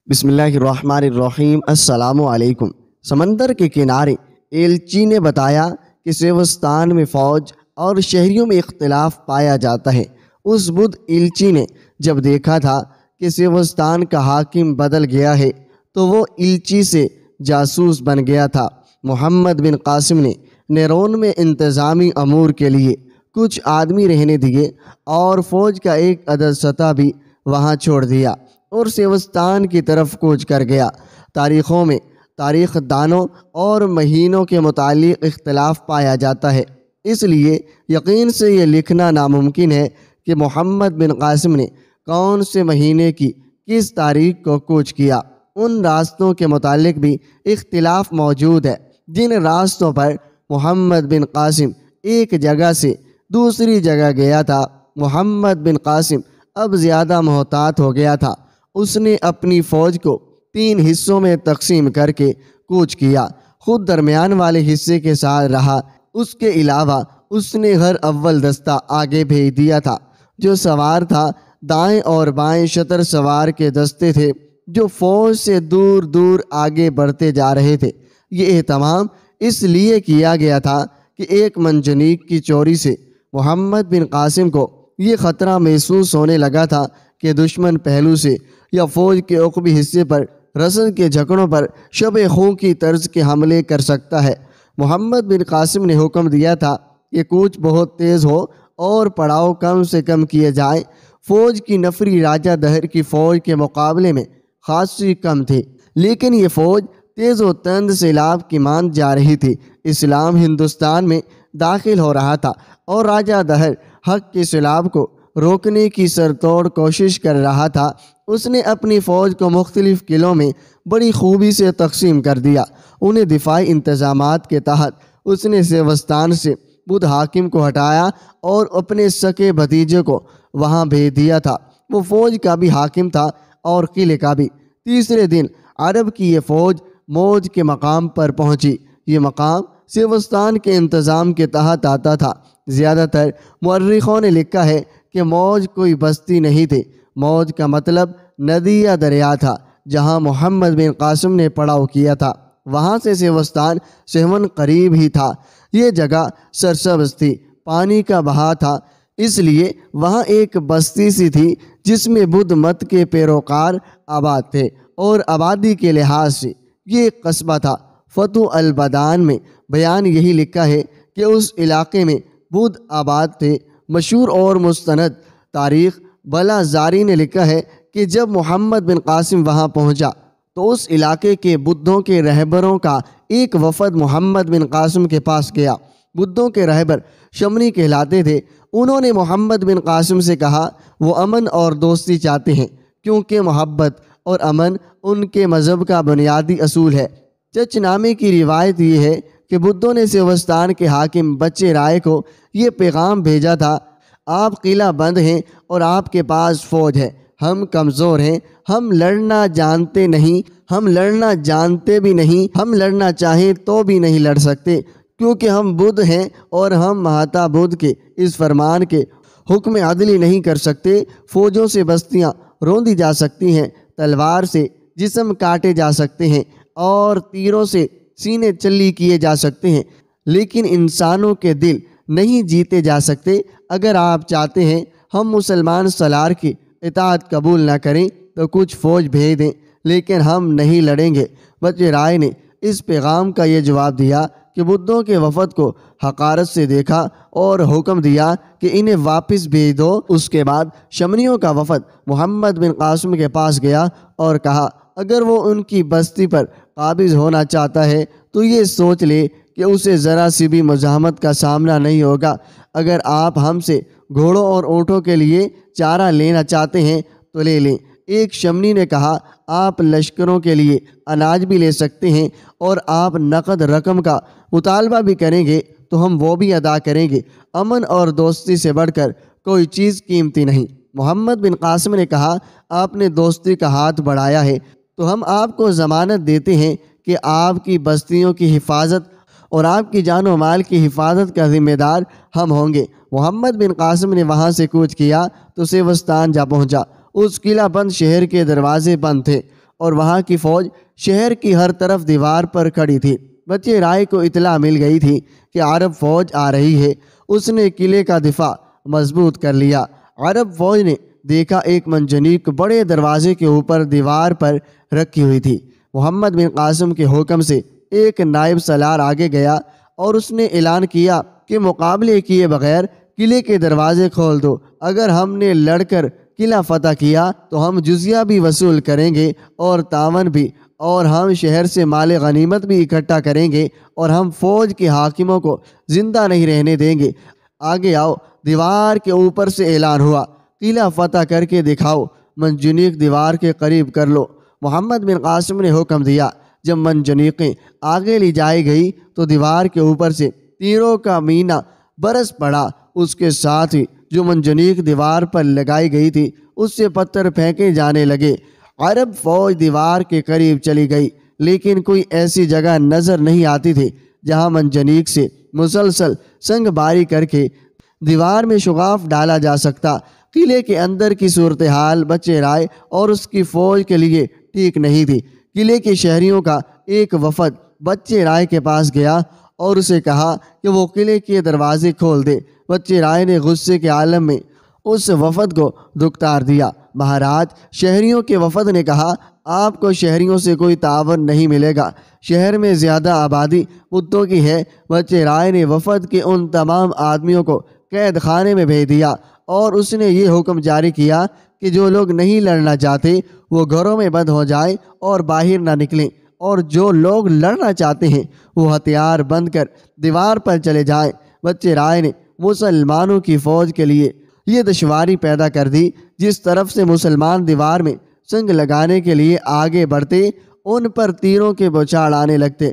بسم اللہ الرحمن الرحیم۔ السلام علیکم۔ سمندر کے کنارے ایلچی نے بتایا کہ سیوستان میں فوج اور شہریوں میں اختلاف پایا جاتا ہے۔ اس بدھ ایلچی نے جب دیکھا تھا کہ سیوستان کا حاکم بدل گیا ہے تو وہ ایلچی سے جاسوس بن گیا تھا۔ محمد بن قاسم نے نیرون میں انتظامی امور کے لیے کچھ آدمی رہنے دیے اور فوج کا ایک عدد سطح بھی وہاں چھوڑ دیا اور سیوستان کی طرف کوچ کر گیا۔ تاریخوں میں تاریخ دانوں اور مہینوں کے متعلق اختلاف پایا جاتا ہے، اس لیے یقین سے یہ لکھنا ناممکن ہے کہ محمد بن قاسم نے کون سے مہینے کی کس تاریخ کو کوچ کیا۔ ان راستوں کے متعلق بھی اختلاف موجود ہے جن راستوں پر محمد بن قاسم ایک جگہ سے دوسری جگہ گیا تھا۔ محمد بن قاسم اب زیادہ محتاط ہو گیا تھا۔ اس نے اپنی فوج کو 3 حصوں میں تقسیم کر کے کوچ کیا۔ خود درمیان والے حصے کے ساتھ رہا۔ اس کے علاوہ اس نے ہر اول دستہ آگے بھیج دیا تھا جو سوار تھا۔ دائیں اور بائیں شتر سوار کے دستے تھے جو فوج سے دور دور آگے بڑھتے جا رہے تھے۔ یہ اہتمام اس لیے کیا گیا تھا کہ ایک منجنیق کی چوری سے محمد بن قاسم کو یہ خطرہ محسوس ہونے لگا تھا کہ دشمن پہلو سے یا فوج کے عقبی حصے پر رسد کے جھکڑوں پر شب خوں کی طرز کے حملے کر سکتا ہے۔ محمد بن قاسم نے حکم دیا تھا کہ کوچ بہت تیز ہو اور پڑاؤ کم سے کم کیے جائیں۔ فوج کی نفری راجہ دہر کی فوج کے مقابلے میں خاصی کم تھی، لیکن یہ فوج تیز و تند سیلاب کی مانند جا رہی تھی۔ اسلام ہندوستان میں داخل ہو رہا تھا اور راجہ دہر حق کے سیلاب کو روکنے کی سرتوڑ کوشش کر رہا تھا۔ اس نے اپنی فوج کو مختلف قلعوں میں بڑی خوبی سے تقسیم کر دیا۔ انہیں دفاعی انتظامات کے تحت اس نے سیوستان سے بدھ حاکم کو ہٹایا اور اپنے سکے بھتیجے کو وہاں بھیج دیا تھا۔ وہ فوج کا بھی حاکم تھا اور قلعے کا بھی۔ تیسرے دن عرب کی یہ فوج موج کے مقام پر پہنچی۔ یہ مقام سیوستان کے انتظام کے تحت آتا تھا۔ زیادہ تر مورخوں نے لکھا ہے کہ موج کوئی بستی نہیں تھی۔ موج کا مطلب ندی یا دریا تھا جہاں محمد بن قاسم نے پڑاؤ کیا تھا۔ وہاں سے سیوستان سہون قریب ہی تھا۔ یہ جگہ سرسبز تھی، پانی کا بہا تھا، اس لیے وہاں ایک بستی سی تھی جس میں بدھ مت کے پیروکار آباد تھے اور آبادی کے لحاظ سے یہ ایک قصبہ تھا۔ فتح البدان میں بیان یہی لکھا ہے کہ اس علاقے میں بدھ آباد تھے۔ مشہور اور مستند تاریخ بلا زاری نے لکھا ہے کہ جب محمد بن قاسم وہاں پہنچا تو اس علاقے کے بدھوں کے رہبروں کا ایک وفد محمد بن قاسم کے پاس گیا۔ بدھوں کے رہبر شمنی کہلاتے تھے۔ انہوں نے محمد بن قاسم سے کہا وہ امن اور دوستی چاہتے ہیں کیونکہ محبت اور امن ان کے مذہب کا بنیادی اصول ہے۔ چچ نامے کی روایت یہ ہے کہ بدھوں نے سیوستان کے حاکم بچے رائے کو یہ پیغام بھیجا تھا، آپ قلعہ بند ہیں اور آپ کے پاس فوج ہے، ہم کمزور ہیں، ہم لڑنا جانتے بھی نہیں، ہم لڑنا چاہیں تو بھی نہیں لڑ سکتے کیونکہ ہم بدھ ہیں اور ہم مہاتا بدھ کے اس فرمان کے حکم عدلی نہیں کر سکتے۔ فوجوں سے بستیاں روندی جا سکتی ہیں، تلوار سے جسم کاٹے جا سکتے ہیں اور تیروں سے سینے چلی کیے جا سکتے ہیں، لیکن انسانوں کے دل نہیں جیتے جا سکتے۔ اگر آپ چاہتے ہیں ہم مسلمان سالار کی اطاعت قبول نہ کریں تو کچھ فوج بھیج دیں، لیکن ہم نہیں لڑیں گے۔ بچے رائے نے اس پیغام کا یہ جواب دیا کہ بدھوں کے وفد کو حقارت سے دیکھا اور حکم دیا کہ انہیں واپس بھیج دو۔ اس کے بعد شمنیوں کا وفد محمد بن قاسم کے پاس گیا اور کہا اگر وہ ان کی بستی پر قابض ہونا چاہتا ہے تو یہ سوچ لے کہ اسے ذرا سی بھی مزاحمت کا سامنا نہیں ہوگا۔ اگر آپ ہم سے گھوڑوں اور اونٹوں کے لیے چارہ لینا چاہتے ہیں تو لے لیں۔ ایک شمنی نے کہا آپ لشکروں کے لیے اناج بھی لے سکتے ہیں اور آپ نقد رقم کا مطالبہ بھی کریں گے تو ہم وہ بھی ادا کریں گے۔ امن اور دوستی سے بڑھ کر کوئی چیز قیمتی نہیں۔ محمد بن قاسم نے کہا آپ نے دوستی کا ہاتھ بڑھایا ہے تو ہم آپ کو ضمانت دیتے ہیں کہ آپ کی بستیوں کی حفاظت اور آپ کی جان و مال کی حفاظت کا ذمہ دار ہم ہوں گے۔ محمد بن قاسم نے وہاں سے کوچ کیا تو سیوستان جا پہنچا۔ اس قلعہ بند شہر کے دروازے بند تھے اور وہاں کی فوج شہر کی ہر طرف دیوار پر کھڑی تھی۔ بچے رائے کو اطلاع مل گئی تھی کہ عرب فوج آ رہی ہے۔ اس نے قلعے کا دفاع مضبوط کر لیا۔ عرب فوج نے دیکھا ایک منجنیق بڑے دروازے کے اوپر دیوار پر رکھی ہوئی تھی۔ محمد بن قاسم کے حکم سے ایک نائب سالار آگے گیا اور اس نے اعلان کیا کہ مقابلے کیے بغیر قلعے کے دروازے کھول دو۔ اگر ہم نے لڑ کر قلعہ فتح کیا تو ہم جزیہ بھی وصول کریں گے اور تعاون بھی، اور ہم شہر سے مال غنیمت بھی اکٹھا کریں گے، اور ہم فوج کے حاکموں کو زندہ نہیں رہنے دیں گے۔ آگے آؤ۔ دیوار کے اوپر سے اعلان ہوا، قلعہ فتح کر کے دکھاؤ، منجنیق دیوار کے قریب کر لو۔ محمد بن قاسم نے حکم دیا۔ جب منجنیقیں آگے لی جائی گئی تو دیوار کے اوپر سے تیروں کا مینہ برس پڑا۔ اس کے ساتھ ہی جو منجنیق دیوار پر لگائی گئی تھی اس سے پتھر پھینکے جانے لگے۔ عرب فوج دیوار کے قریب چلی گئی، لیکن کوئی ایسی جگہ نظر نہیں آتی تھی جہاں منجنیق سے مسلسل سنگ باری کر کے دیوار میں شگاف ڈالا جا سکتا۔ قلعے کے اندر کی صورتحال بچے رائے اور اس کی فوج کے لیے ٹھیک نہیں تھی۔ قلعے کے شہریوں کا ایک وفد بچے رائے کے پاس گیا اور اسے کہا کہ وہ قلعے کے دروازے کھول دے۔ بچے رائے نے غصے کے عالم میں اس وفد کو دھکار دیا۔ مہاراج، شہریوں کے وفد نے کہا، آپ کو شہریوں سے کوئی تعاون نہیں ملے گا، شہر میں زیادہ آبادی کتوں کی ہے۔ بچے رائے نے وفد کے ان تمام آدمیوں کو قید خانے میں بھیج دیا اور اس نے یہ حکم جاری کیا کہ جو لوگ نہیں لڑنا چاہتے وہ گھروں میں بند ہو جائیں اور باہر نہ نکلیں، اور جو لوگ لڑنا چاہتے ہیں وہ ہتھیار بند کر دیوار پر چلے جائیں۔ بچے رائے نے مسلمانوں کی فوج کے لیے یہ دشواری پیدا کر دی، جس طرف سے مسلمان دیوار میں سنگ لگانے کے لیے آگے بڑھتے ان پر تیروں کے بوچھاڑ آنے لگتے۔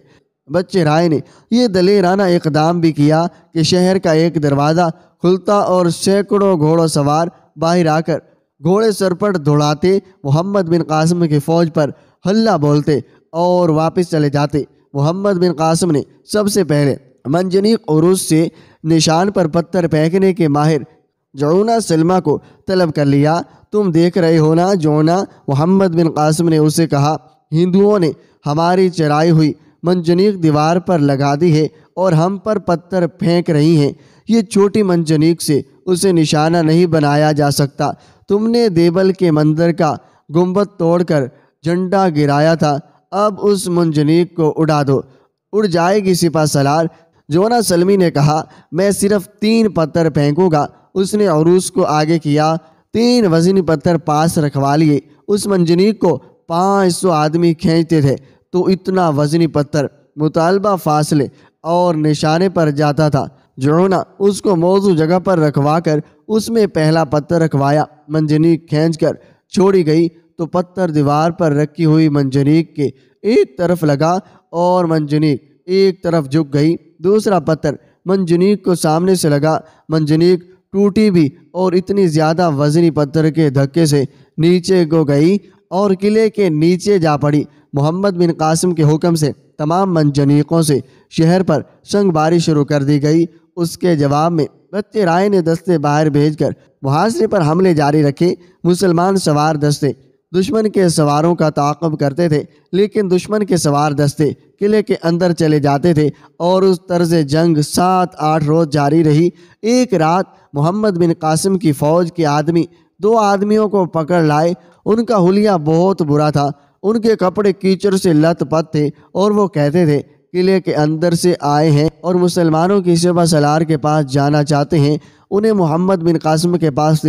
بچے رائے نے یہ دلیرانہ اقدام بھی کیا کہ شہر کا ایک دروازہ کھلتا اور سینکڑوں گھوڑوں سوار باہر آ کر گھوڑے سرپٹ دوڑاتے، محمد بن قاسم کی فوج پر حلہ بولتے اور واپس چلے جاتے۔ محمد بن قاسم نے سب سے پہلے منجنیق عروس سے نشان پر پتھر پھینکنے کے ماہر جعونہ سلمہ کو طلب کر لیا۔ تم دیکھ رہے ہو نا جعونہ، محمد بن قاسم نے اسے کہا، ہندوؤں نے ہماری چرائی ہوئی منجنیق دیوار پر لگا دی ہے اور ہم پر پتھر پھینک رہی ہیں۔ یہ چھوٹی منجنیق سے اسے نشانہ نہیں بنایا جا سکتا۔ تم نے دیبل کے مندر کا گنبد توڑ کر جھنڈا گرایا تھا، اب اس منجنیق کو اڑا دو، اڑ جائے گی۔ سپہ سالار جعونہ سلمی نے کہا، میں صرف 3 پتھر پھینکوں گا۔ اس نے عروس کو آگے کیا، 3 وزنی پتھر پاس رکھوا لیے۔ اس منجنیق کو 500 آدمی کھینچتے تھے تو اتنا وزنی پتھر مطالبہ فاصلے اور نشانے پر جاتا تھا۔ جعونہ اس کو موزوں جگہ پر رکھوا کر اس میں پہلا پتھر رکھوایا۔ منجنیق کھینچ کر چھوڑی گئی تو پتھر دیوار پر رکھی ہوئی منجنیق کے ایک طرف لگا اور منجنیق ایک طرف جھک گئی۔ دوسرا پتھر منجنیق کو سامنے سے لگا، منجنیق ٹوٹی بھی اور اتنی زیادہ وزنی پتھر کے دھکے سے نیچے کو گئی اور قلعے کے نیچے جا پڑی۔ محمد بن قاسم کے حکم سے تمام منجنیقوں سے شہر پر سنگ باری شروع کر دی گئی۔ اس کے جواب میں بچے رائے نے دستے باہر بھیج کر محاصرے پر حملے جاری رکھے۔ مسلمان سوار دستے دشمن کے سواروں کا تعاقب کرتے تھے، لیکن دشمن کے سوار دستے قلعے کے اندر چلے جاتے تھے اور اس طرز جنگ 7-8 روز جاری رہی۔ ایک رات محمد بن قاسم کی فوج کے آدمی 2 آدمیوں کو پکڑ لائے۔ ان کا حلیہ بہت برا تھا، ان کے کپڑے کیچڑ سے لت پت تھے اور وہ کہتے تھے قلعے کے اندر سے آئے ہیں اور مسلمانوں کی سپہ سالار کے پاس جانا چاہتے ہیں، انہیں محمد بن قاسم کے پاس